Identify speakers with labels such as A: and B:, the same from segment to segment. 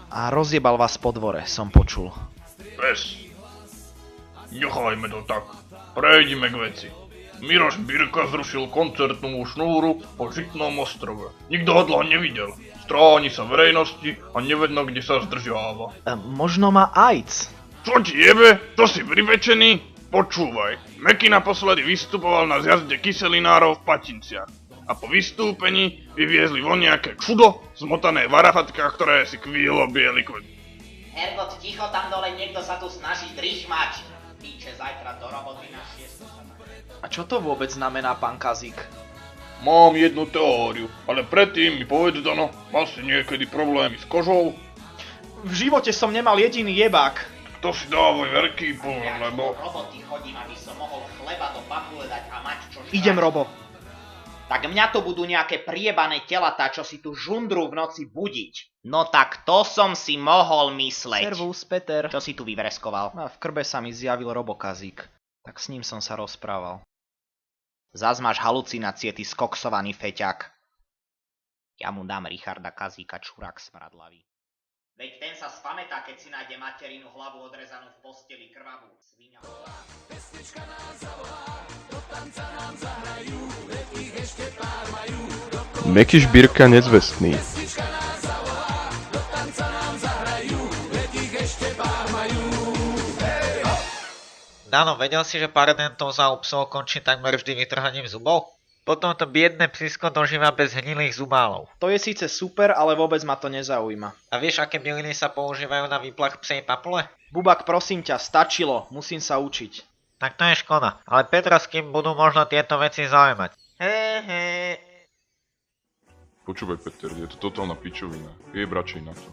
A: A rozjebal vás po dvore, som počul.
B: Pes. Nechajme to tak. Prejdime k veci. Miroš Birka zrušil koncertnú šnúru po Žitnom ostrove. Nikto ho dlho nevidel. Stráni sa verejnosti a nevedno, kde sa zdržiava.
A: Možno má AIDS.
B: Čo ti jebe? To si pripečený? Počúvaj. Meky naposledy vystupoval na zjazde kyselinárov v Patinciach. A po vystúpení vyviezli von nejaké čudo, zmotané v arafatkách, ktoré si kvílo biely kvet.
C: Hergot, ticho tam dole, niekto sa tu snaží drichmať. Píče, zajtra do roboty na 6.
A: A čo to vôbec znamená, pán Kazík?
B: Mám jednu teóriu, ale predtým mi povedz, Dano, mal si niekedy problémy s kožou?
A: V živote som nemal jediný jebák.
B: To si dávaj veľký pozor,
C: Ja
B: lebo...
C: do roboty chodím, aby som mohol chleba do papule dať a mať čo žrať.
A: Idem, Robo.
C: Tak mňa to budú nejaké priebané telatá, čo si tu žundru v noci budiť. No tak to som si mohol mysleť.
A: Servus, Peter.
C: Čo si tu vyvreskoval?
A: A v krbe sa mi zjavil Robo Kazík. Tak s ním som sa rozprával.
C: Zas máš halucinácie, ty skoksovaný feťák. Ja mu dám Richarda Kazíka, čurák smradlavý. Veď ten sa spamätá, keď si nájde materinu hlavu odrezanú v posteli krvavú. Sviňa.
D: Mekyš Birka nezvestný.
E: Dano, vedel si, že paradentov za psov končí takmer vždy vytrhaním zubov? Potom to biedne psisko dožíva bez hnilých zubálov.
A: To je síce super, ale vôbec ma to nezaujíma.
E: A vieš, aké byliny sa používajú na výplach psej papule?
A: Bubak, prosím ťa, stačilo, musím sa učiť.
E: Tak to je škoda, ale Petra s kým budú možno tieto veci zaujímať.
D: Počúvaj, Peter, je to totálna pičovina. Jeb radšej na to.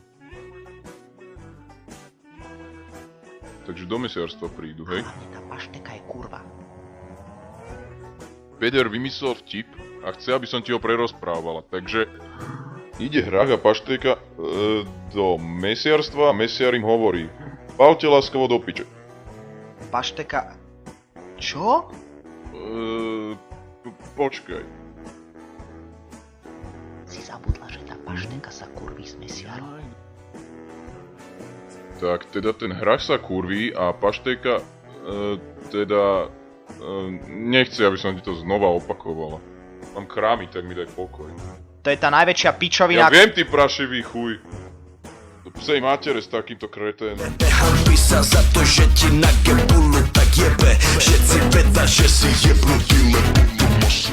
D: Takže do mesiarstva prídu, hej?
C: Tá pašteka je kurva.
D: Peter vymyslel vtip a chce, aby som ti ho prerozprávala, takže... Ide hrách a pašteka do mesiarstva a mesiar im hovorí: Palte láskavo do piče.
A: Pašteka... Čo?
D: Počkaj.
C: Si zabudla, že tá pašteka sa kurví s mesiarom.
D: Tak teda ten hrách sa kurví a pašteka nechce, aby som ti to znova opakovala. Mám krámy, tak mi daj pokoj.
A: To je tá najväčšia pičovina...
D: Ja viem, ty prašivý chuj. Do psej matere s takýmto kreténom.
F: Hanbí sa za to, že ti na gebulu tak jebe. Všetci veda, že si jebnutý, lebo tu musí